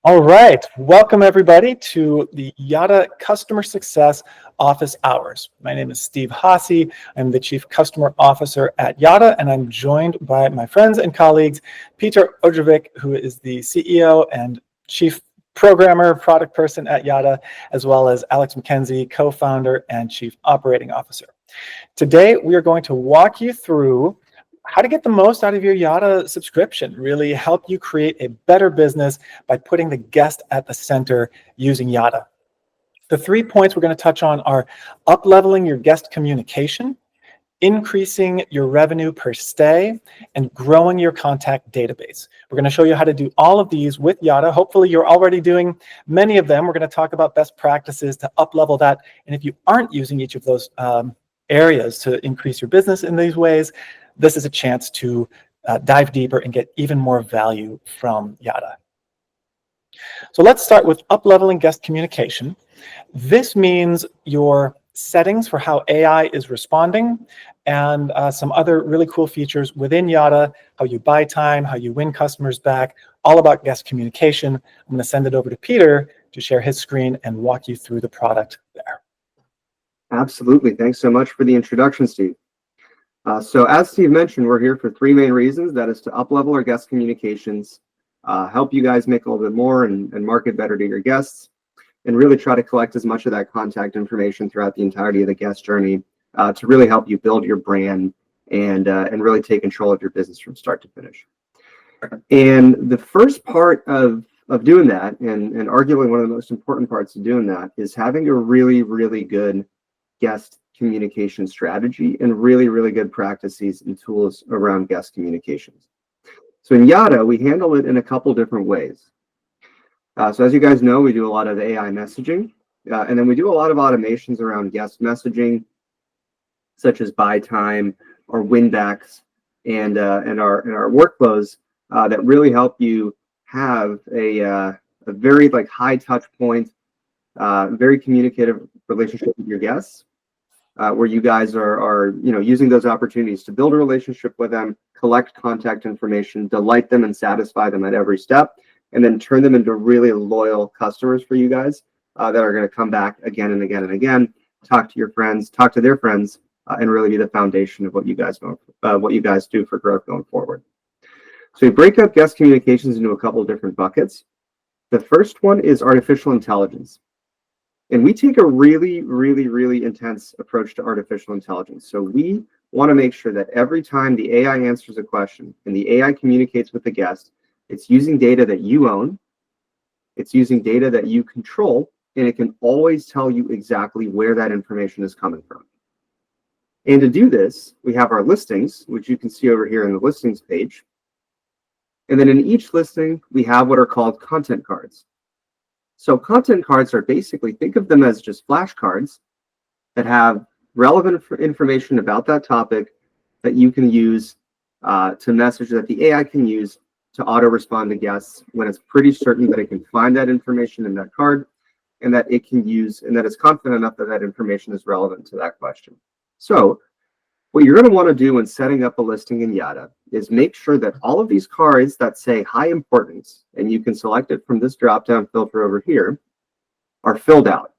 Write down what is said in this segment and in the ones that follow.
All right, welcome everybody to the Yada Customer Success Office Hours. My name is Steve Hasse. I'm the Chief Customer Officer at Yada, and I'm joined by my friends and colleagues, Peter Ojovic, who is the CEO and Chief Programmer, Product Person at Yada, as well as Alex McKenzie, Co-Founder and Chief Operating Officer. Today, we are going to walk you through how to get the most out of your Yada subscription, really help you create a better business by putting the guest at the center using Yada. The 3 points we're going to touch on are up-leveling your guest communication, increasing your revenue per stay, and growing your contact database. We're going to show you how to do all of these with Yada. Hopefully you're already doing many of them. We're going to talk about best practices to up-level that. And if you aren't using each of those areas to increase your business in these ways, this is a chance to dive deeper and get even more value from Yada. So let's start with up-leveling guest communication. This means your settings for how AI is responding and some other really cool features within Yada, how you buy time, how you win customers back, all about guest communication. I'm going to send it over to Peter to share his screen and walk you through the product there. Absolutely. Thanks so much for the introduction, Steve. So as Steve mentioned, we're here for 3 main reasons. That is to up-level our guest communications, help you guys make a little bit more and market better to your guests, and really try to collect as much of that contact information throughout the entirety of the guest journey to really help you build your brand and really take control of your business from start to finish. And the first part of doing that, and arguably one of the most important parts of doing that, is having a really, really good guest communication strategy and really, really good practices and tools around guest communications. So in Yada, we handle it in a couple different ways. So as you guys know, we do a lot of AI messaging, and then we do a lot of automations around guest messaging, such as buy time or win backs, and our workflows that really help you have a very high touch point, very communicative relationship with your guests. Where you guys are using those opportunities to build a relationship with them, collect contact information, delight them and satisfy them at every step, and then turn them into really loyal customers for you guys that are going to come back again and again and again, talk to your friends, talk to their friends, and really be the foundation of what you guys do for growth going forward. So we break up guest communications into a couple of different buckets. The first one is artificial intelligence. And we take a really, really, really intense approach to artificial intelligence. So we want to make sure that every time the AI answers a question and the AI communicates with the guest, it's using data that you own, it's using data that you control, and it can always tell you exactly where that information is coming from. And to do this, we have our listings, which you can see over here in the listings page. And then in each listing, we have what are called content cards. So content cards are basically, think of them as just flashcards that have relevant information about that topic that you can use to message, that the AI can use to auto-respond to guests when it's pretty certain that it can find that information in that card and that it can use, and that it's confident enough that that information is relevant to that question. So what you're going to want to do when setting up a listing in Yada is make sure that all of these cards that say high importance, and you can select it from this drop-down filter over here, are filled out.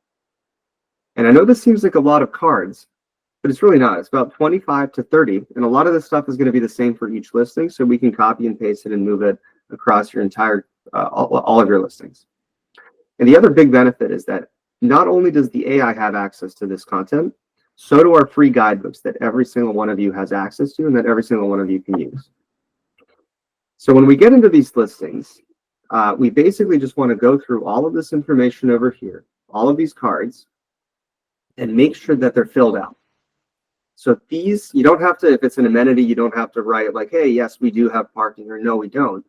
And I know this seems like a lot of cards, but it's really not. It's about 25 to 30, and a lot of this stuff is going to be the same for each listing, so we can copy and paste it and move it across your entire, all of your listings. And the other big benefit is that not only does the AI have access to this content, so do our free guidebooks that every single one of you has access to and that every single one of you can use. So when we get into these listings, we basically just want to go through all of this information over here, all of these cards, and make sure that they're filled out. So these, you don't have to, if it's an amenity, you don't have to write like, hey, yes, we do have parking, or no, we don't.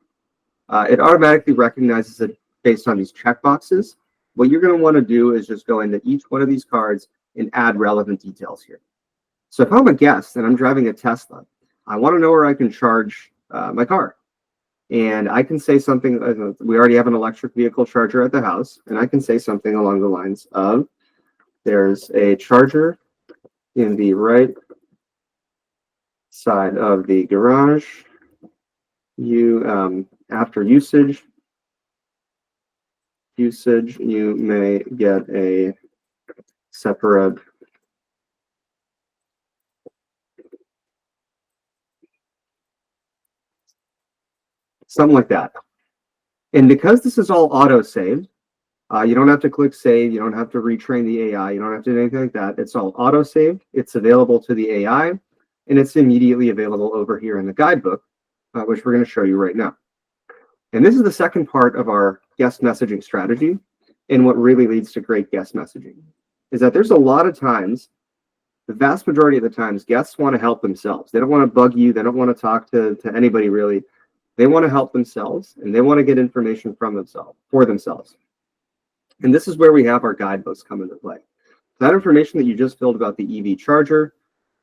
It automatically recognizes it based on these checkboxes. What you're going to want to do is just go into each one of these cards and add relevant details here. So if I'm a guest and I'm driving a Tesla, I want to know where I can charge my car. And I can say something, we already have an electric vehicle charger at the house, and I can say something along the lines of, there's a charger in the right side of the garage. You, after usage, usage, you may get a separate something like that. And because this is all auto-saved, you don't have to click save, you don't have to retrain the AI, you don't have to do anything like that. It's all auto-saved, it's available to the AI, and it's immediately available over here in the guidebook, which we're going to show you right now. And this is the second part of our guest messaging strategy, and what really leads to great guest messaging is that there's a lot of times, the vast majority of the times, guests want to help themselves. They don't want to bug you, they don't want to talk to anybody really. They want to help themselves, and they want to get information from themselves, for themselves. And this is where we have our guidebooks come into play. That information that you just filled about the EV charger,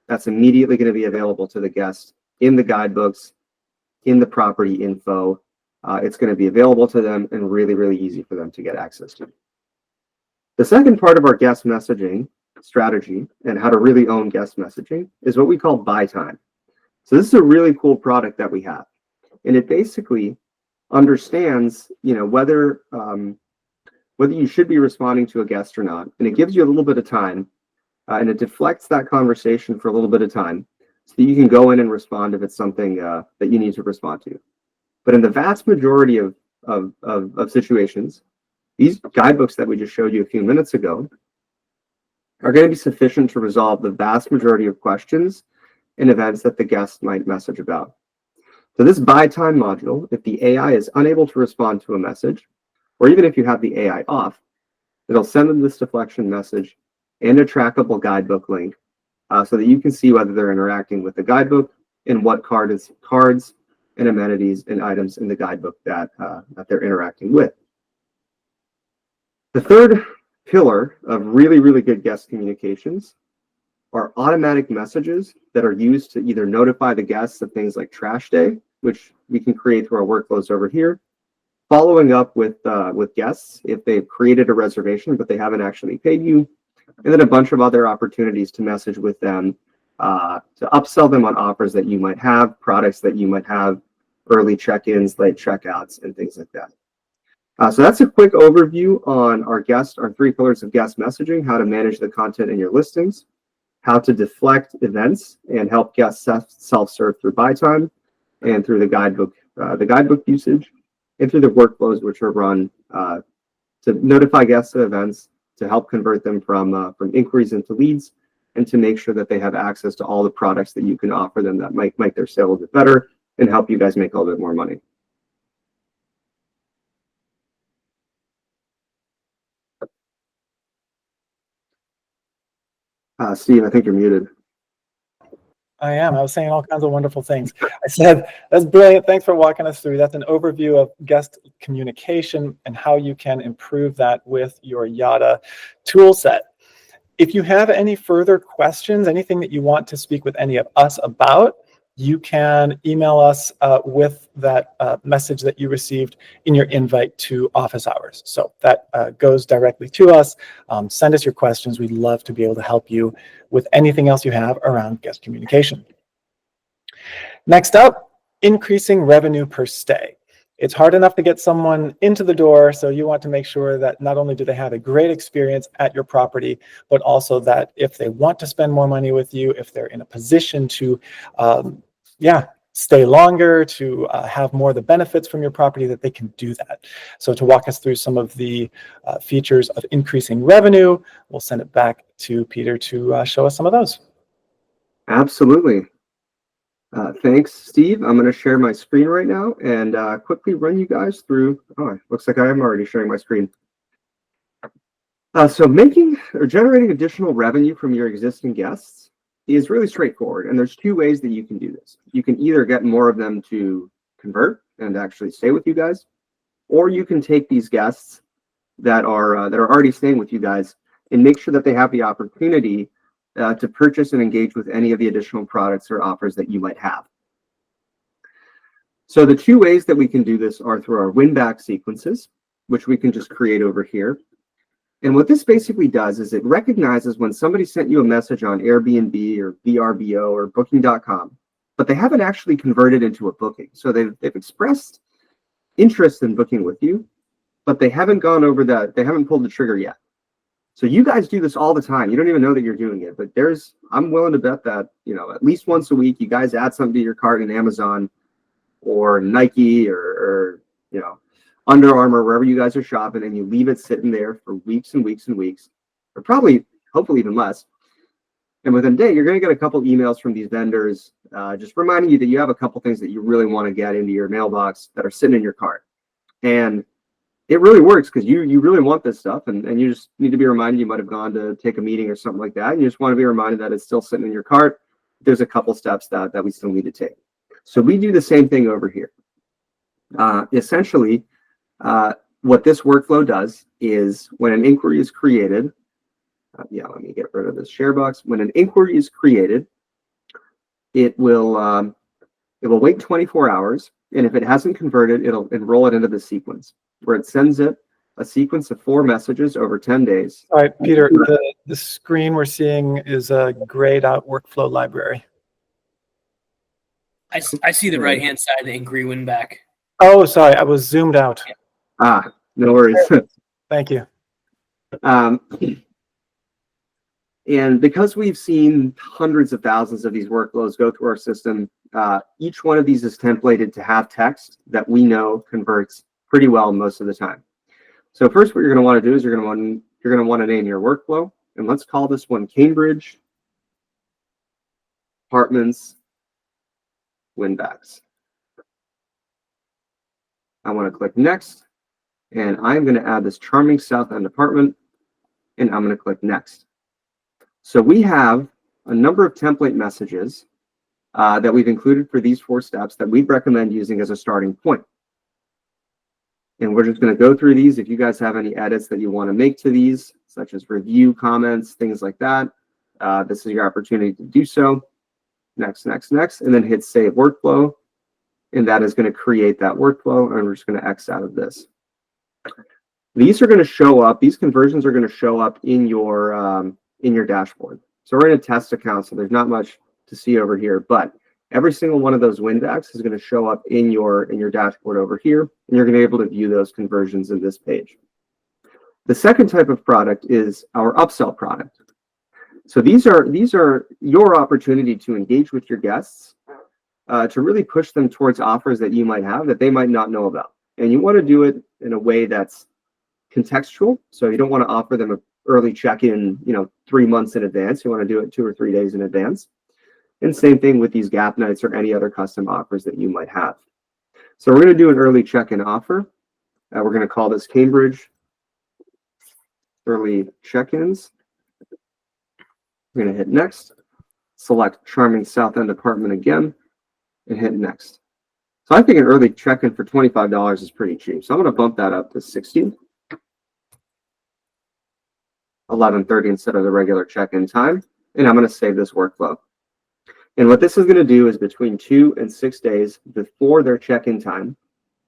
that's immediately going to be available to the guest in the guidebooks, in the property info. It's going to be available to them and really, really easy for them to get access to. The second part of our guest messaging strategy and how to really own guest messaging is what we call buy time. So this is a really cool product that we have. And it basically understands, whether you should be responding to a guest or not. And it gives you a little bit of time, and it deflects that conversation for a little bit of time so that you can go in and respond if it's something that you need to respond to. But in the vast majority of situations, these guidebooks that we just showed you a few minutes ago are going to be sufficient to resolve the vast majority of questions and events that the guest might message about. So this buy time module, if the AI is unable to respond to a message, or even if you have the AI off, it'll send them this deflection message and a trackable guidebook link so that you can see whether they're interacting with the guidebook and what cards and amenities and items in the guidebook that they're interacting with. The third pillar of really, really good guest communications are automatic messages that are used to either notify the guests of things like trash day, which we can create through our workflows over here, following up with guests if they've created a reservation but they haven't actually paid you, and then a bunch of other opportunities to message with them, to upsell them on offers that you might have, products that you might have, early check-ins, late checkouts, and things like that. So that's a quick overview on our three pillars of guest messaging, how to manage the content in your listings, how to deflect events and help guests self-serve through buy time, and through the guidebook usage, and through the workflows which are run to notify guests of events, to help convert them from inquiries into leads, and to make sure that they have access to all the products that you can offer them that might make their sale a little bit better and help you guys make a little bit more money. Steve, I think you're muted. I am. I was saying all kinds of wonderful things. I said, that's brilliant. Thanks for walking us through. That's an overview of guest communication and how you can improve that with your Yada tool set. If you have any further questions, anything that you want to speak with any of us about, you can email us with that message that you received in your invite to office hours. So that goes directly to us. Send us your questions. We'd love to be able to help you with anything else you have around guest communication. Next up, increasing revenue per stay. It's hard enough to get someone into the door, so you want to make sure that not only do they have a great experience at your property, but also that if they want to spend more money with you, if they're in a position to stay longer, to have more of the benefits from your property, that they can do that. So to walk us through some of the features of increasing revenue, we'll send it back to Peter to show us some of those. Absolutely. Thanks, Steve. I'm going to share my screen right now and quickly run you guys through. Oh, looks like I am already sharing my screen. So making or generating additional revenue from your existing guests is really straightforward. And there's two ways that you can do this. You can either get more of them to convert and actually stay with you guys, or you can take these guests that are already staying with you guys and make sure that they have the opportunity to purchase and engage with any of the additional products or offers that you might have. So the two ways that we can do this are through our win-back sequences, which we can just create over here. And what this basically does is it recognizes when somebody sent you a message on Airbnb or VRBO or Booking.com, but they haven't actually converted into a booking. So they've expressed interest in booking with you, but they haven't gone over that. They haven't pulled the trigger yet. So you guys do this all the time. You don't even know that you're doing it, but I'm willing to bet that, at least once a week, you guys add something to your cart in Amazon or Nike or Under Armour, wherever you guys are shopping, and you leave it sitting there for weeks and weeks and weeks, or probably, hopefully even less. And within a day, you're going to get a couple emails from these vendors just reminding you that you have a couple things that you really want to get into your mailbox that are sitting in your cart. And it really works because you really want this stuff, and you just need to be reminded. You might have gone to take a meeting or something like that, and you just want to be reminded that it's still sitting in your cart. There's a couple steps that we still need to take. So we do the same thing over here. Essentially, what this workflow does is when an inquiry is created, let me get rid of this share box. When an inquiry is created, it will wait 24 hours, and if it hasn't converted, it'll enroll it into the sequence, where it sends it a sequence of 4 messages over 10 days. All right, Peter, the screen we're seeing is a grayed out workflow library. I see the right-hand side of the inquiry win back. Oh, sorry, I was zoomed out. No worries. Thank you. And because we've seen hundreds of thousands of these workflows go through our system, each one of these is templated to have text that we know converts pretty well most of the time. So first, what you're going to want to do is you're going to want to name your workflow, and let's call this one Cambridge Apartments Winbacks. I want to click next, and I'm going to add this charming South End apartment, and I'm going to click next. So we have a number of template messages that we've included for these 4 steps that we'd recommend using as a starting point. And we're just going to go through these. If you guys have any edits that you want to make to these, such as review, comments, things like that, this is your opportunity to do so. Next, next, next, and then hit Save Workflow. And that is going to create that workflow, and we're just going to X out of this. These are going to show up. These conversions are going to show up in your dashboard. So we're in a test account, so there's not much to see over here, but every single one of those Winbacks is going to show up in your dashboard over here, and you're going to be able to view those conversions in this page. The second type of product is our upsell product. So these are your opportunity to engage with your guests, to really push them towards offers that you might have that they might not know about. And you want to do it in a way that's contextual. So you don't want to offer them an early check-in, 3 months in advance. You want to do it 2 or 3 days in advance. And same thing with these gap nights or any other custom offers that you might have. So we're going to do an early check-in offer. We're going to call this Cambridge Early Check-ins. We're going to hit next, select charming South End apartment again, and hit next. So I think an early check-in for $25 is pretty cheap. So I'm going to bump that up to $60. 11:30 instead of the regular check-in time, and I'm going to save this workflow. And what this is going to do is between 2 and 6 days before their check-in time,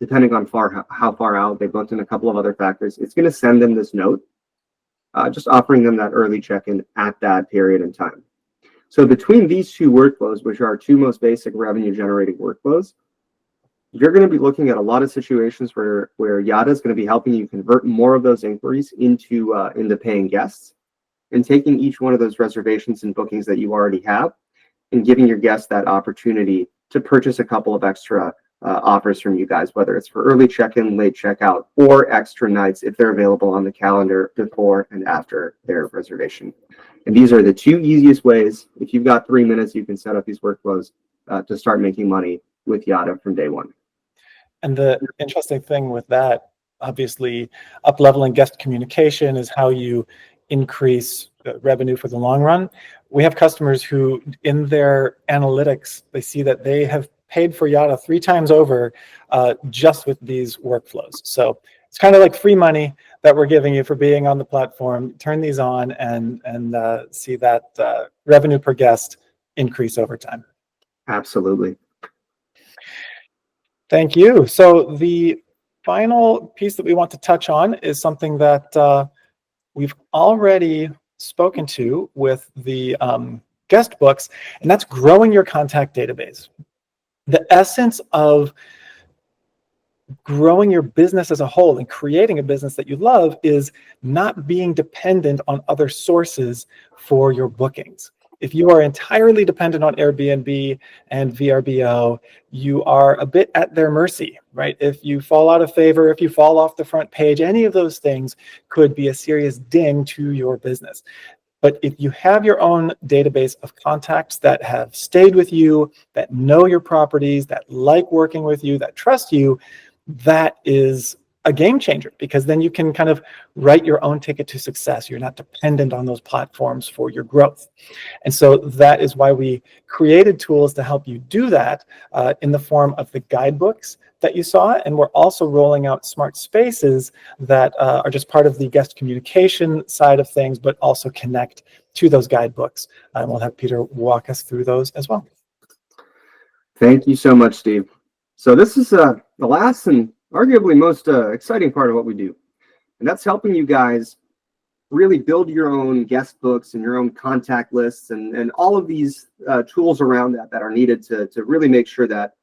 depending on how far out, they bumped in a couple of other factors, it's going to send them this note, just offering them that early check-in at that period in time. So between these 2 workflows, which are our 2 most basic revenue-generating workflows, you're going to be looking at a lot of situations where Yada is going to be helping you convert more of those inquiries into paying guests, and taking each one of those reservations and bookings that you already have and giving your guests that opportunity to purchase a couple of extra offers from you guys, whether it's for early check-in, late checkout, or extra nights if they're available on the calendar before and after their reservation. And these are the 2 easiest ways. If you've got 3 minutes, you can set up these workflows to start making money with Yada from day one. And the interesting thing with that, obviously, up-leveling guest communication is how you increase revenue for the long run. We have customers who, in their analytics, they see that they have paid for Yada 3 times over just with these workflows. So it's kind of like free money that we're giving you for being on the platform. Turn these on and see that revenue per guest increase over time. Absolutely. Thank you. So the final piece that we want to touch on is something that we've already spoken to with the guest books, and that's growing your contact database. The essence of growing your business as a whole and creating a business that you love is not being dependent on other sources for your bookings. If you are entirely dependent on Airbnb and VRBO, you are a bit at their mercy, right? If you fall out of favor, if you fall off the front page, any of those things could be a serious ding to your business. But if you have your own database of contacts that have stayed with you, that know your properties, that like working with you, that trust you, that is a game changer, because then you can kind of write your own ticket to success. You're not dependent on those platforms for your growth. And so that is why we created tools to help you do that in the form of the guidebooks that you saw. And we're also rolling out smart spaces that are just part of the guest communication side of things, but also connect to those guidebooks. And we'll have Peter walk us through those as well. Thank you so much, Steve. So this is the last and arguably most exciting part of what we do. And that's helping you guys really build your own guest books and your own contact lists and all of these tools around that are needed to really make sure that,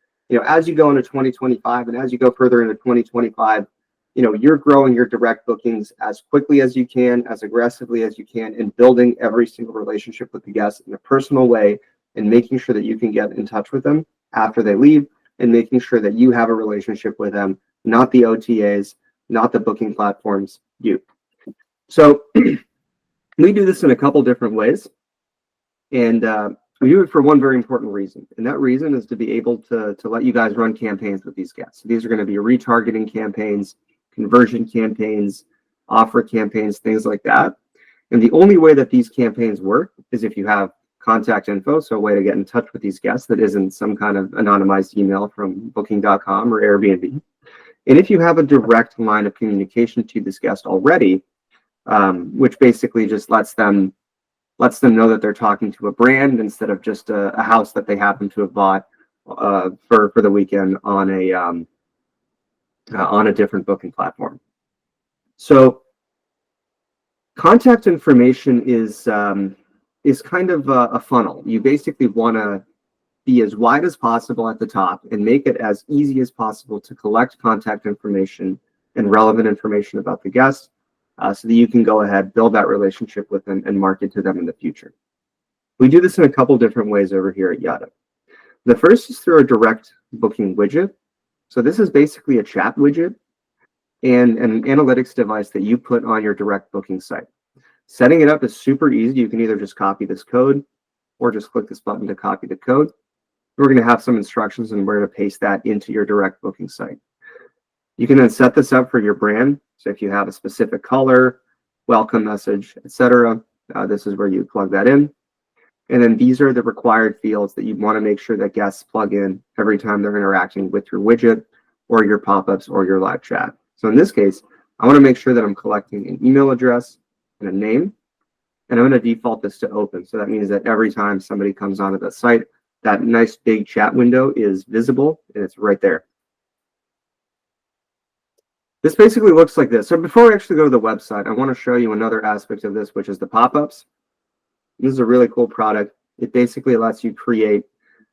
as you go into 2025 and as you go further into 2025, you're growing your direct bookings as quickly as you can, as aggressively as you can, and building every single relationship with the guests in a personal way and making sure that you can get in touch with them after they leave and making sure that you have a relationship with them, not the OTAs, not the booking platforms, you. So we do this in a couple different ways, and we do it for one very important reason, and that reason is to be able to let you guys run campaigns with these guests. So these are going to be retargeting campaigns, conversion campaigns, offer campaigns, things like that. And the only way that these campaigns work is if you have contact info, so a way to get in touch with these guests that isn't some kind of anonymized email from booking.com or Airbnb. And if you have a direct line of communication to this guest already, which basically just lets them know that they're talking to a brand instead of just a house that they happen to have bought for the weekend on a different booking platform. So contact information is kind of a funnel. You basically want to be as wide as possible at the top and make it as easy as possible to collect contact information and relevant information about the guest so that you can go ahead, build that relationship with them and market to them in the future. We do this in a couple different ways over here at Yada. The first is through a direct booking widget. So this is basically a chat widget and an analytics device that you put on your direct booking site. Setting it up is super easy. You can either just copy this code or just click this button to copy the code. We're going to have some instructions and we're going to paste that into your direct booking site. You can then set this up for your brand. So if you have a specific color, welcome message, etc., this is where you plug that in. And then these are the required fields that you want to make sure that guests plug in every time they're interacting with your widget or your pop-ups or your live chat. So in this case, I want to make sure that I'm collecting an email address and a name, and I'm going to default this to open. So that means that every time somebody comes onto the site, that nice big chat window is visible and it's right there. This basically looks like this. So before we actually go to the website, I want to show you another aspect of this, which is the pop-ups. This is a really cool product. It basically lets you create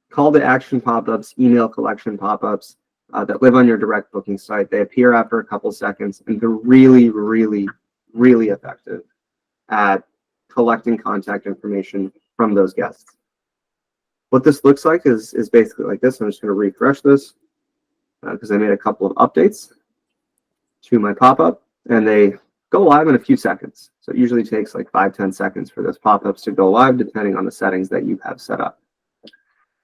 call to action pop-ups, email collection pop-ups that live on your direct booking site. They appear after a couple seconds, and they're really, really, really effective at collecting contact information from those guests. What this looks like is basically like this. I'm just going to refresh this because I made a couple of updates to my pop-up, and they go live in a few seconds. So it usually takes like 5-10 seconds for those pop-ups to go live, depending on the settings that you have set up.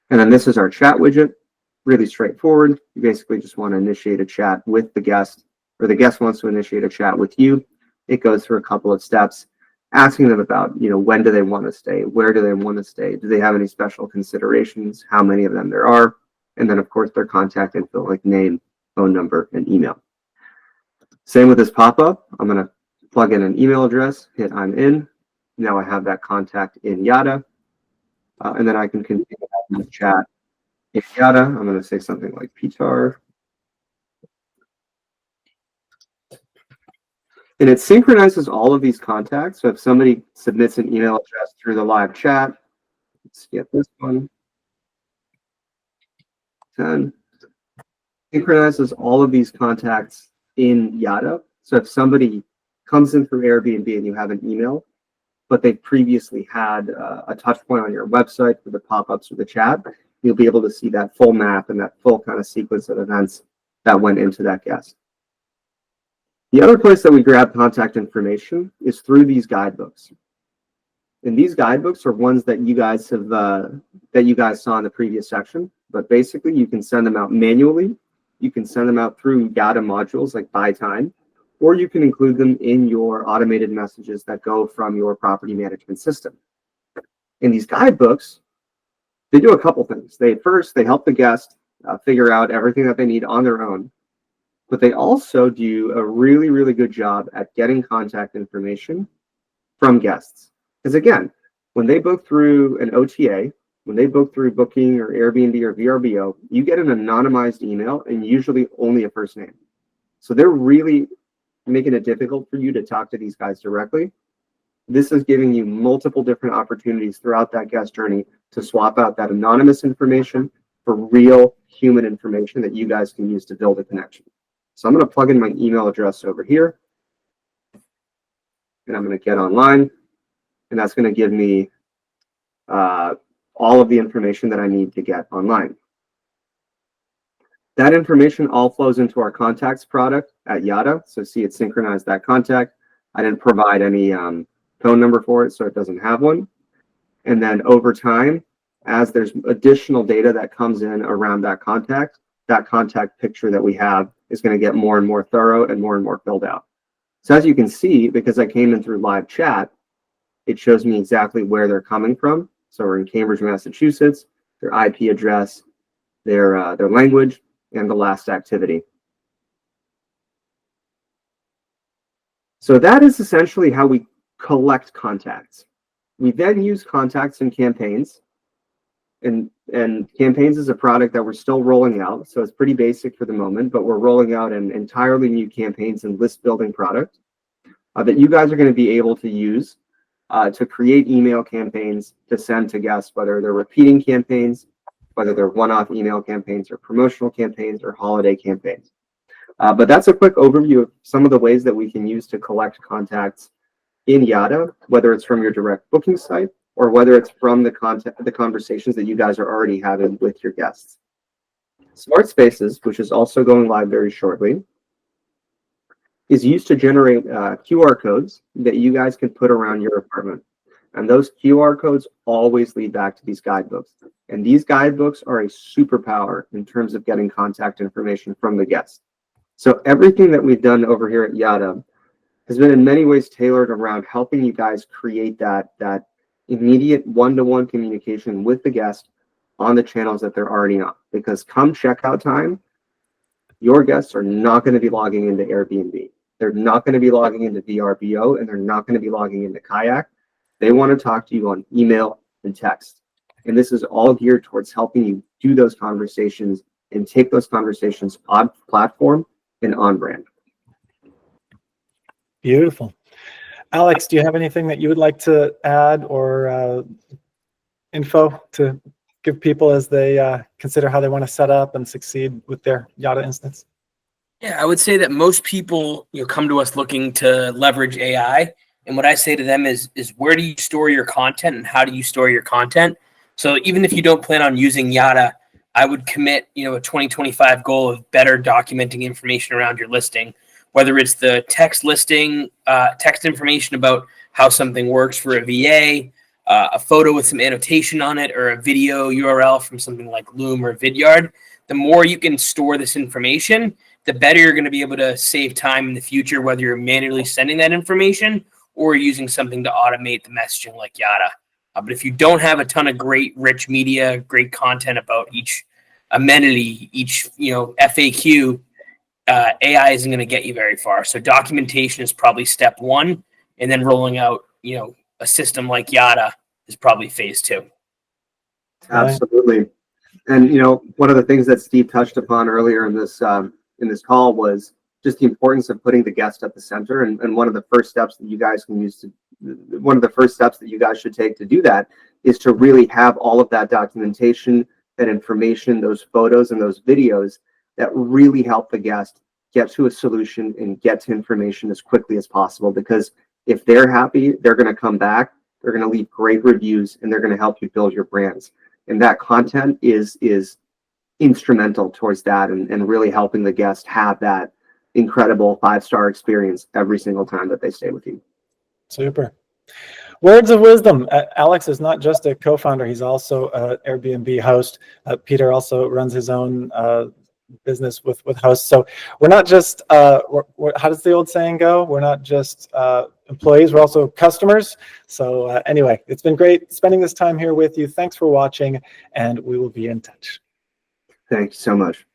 And then this is our chat widget. Really straightforward. You basically just want to initiate a chat with the guest, or the guest wants to initiate a chat with you. It goes through a couple of steps, asking them about, when do they want to stay? Where do they want to stay? Do they have any special considerations? How many of them there are? And then, of course, their contact info like name, phone number, and email. Same with this pop-up. I'm going to plug in an email address, hit I'm in. Now I have that contact in Yada. And then I can continue having the chat in Yada. I'm going to say something like Peter. And it synchronizes all of these contacts. So if somebody submits an email address through the live chat, let's get this one. 10. synchronizes all of these contacts in Yada. So if somebody comes in through Airbnb and you have an email, but they previously had a touch point on your website for the pop-ups or the chat, you'll be able to see that full map and that full kind of sequence of events that went into that guest. The other place that we grab contact information is through these guidebooks. And these guidebooks are ones that you guys have that you guys saw in the previous section. But basically, you can send them out manually. You can send them out through Yada modules like by time, or you can include them in your automated messages that go from your property management system. In these guidebooks, they do a couple things. They help the guest figure out everything that they need on their own, but they also do a really, really good job at getting contact information from guests. Because again, when they book through an OTA, when they book through Booking or Airbnb or VRBO, you get an anonymized email and usually only a first name. So they're really making it difficult for you to talk to these guys directly. This is giving you multiple different opportunities throughout that guest journey to swap out that anonymous information for real human information that you guys can use to build a connection. So I'm going to plug in my email address over here, and I'm going to get online, and that's going to give me all of the information that I need to get online. That information all flows into our contacts product at Yada. So see, it synchronized that contact. I didn't provide any phone number for it, so it doesn't have one. And then over time, as there's additional data that comes in around that contact picture that we have is going to get more and more thorough and more filled out. So as you can see, because I came in through live chat, it shows me exactly where they're coming from. So we're in Cambridge, Massachusetts, their IP address, their language, and the last activity. So that is essentially how we collect contacts. We then use contacts in campaigns. And campaigns is a product that we're still rolling out. So it's pretty basic for the moment, but we're rolling out an entirely new campaigns and list building product that you guys are going to be able to use to create email campaigns to send to guests, whether they're repeating campaigns, whether they're one-off email campaigns or promotional campaigns or holiday campaigns. But that's a quick overview of some of the ways that we can use to collect contacts in Yada, whether it's from your direct booking site or whether it's from the conversations that you guys are already having with your guests. Smart Spaces, which is also going live very shortly, is used to generate QR codes that you guys can put around your apartment. And those QR codes always lead back to these guidebooks. And these guidebooks are a superpower in terms of getting contact information from the guests. So everything that we've done over here at Yada has been in many ways tailored around helping you guys create that immediate one-to-one communication with the guest on the channels that they're already on. Because come checkout time, your guests are not going to be logging into Airbnb. They're not going to be logging into VRBO, and they're not going to be logging into Kayak. They want to talk to you on email and text. And this is all geared towards helping you do those conversations and take those conversations on platform and on brand. Beautiful. Alex, do you have anything that you would like to add or info to give people as they consider how they want to set up and succeed with their Yada instance? Yeah, I would say that most people, come to us looking to leverage AI. And what I say to them is where do you store your content and how do you store your content? So even if you don't plan on using Yada, I would commit, a 2025 goal of better documenting information around your listing, whether it's the text listing, text information about how something works for a VA, a photo with some annotation on it, or a video URL from something like Loom or Vidyard. The more you can store this information, the better you're going to be able to save time in the future, whether you're manually sending that information or using something to automate the messaging like Yada. But if you don't have a ton of great, rich media, great content about each amenity, each FAQ, AI isn't going to get you very far. So documentation is probably step one, and then rolling out, a system like Yada is probably phase two. Absolutely. And one of the things that Steve touched upon earlier in this call was just the importance of putting the guest at the center. And one of the first steps that you guys should take to do that is to really have all of that documentation, that information, those photos and those videos that really help the guest get to a solution and get to information as quickly as possible. Because if they're happy, they're going to come back, they're going to leave great reviews, and they're going to help you build your brands. And that content is instrumental towards that, and really helping the guest have that incredible 5-star experience every single time that they stay with you. Super. Words of wisdom. Alex is not just a co-founder, he's also an Airbnb host. Peter also runs his own business with hosts. So we're not just, how does the old saying go? We're not just employees, we're also customers. So anyway, it's been great spending this time here with you. Thanks for watching, and we will be in touch. Thanks so much.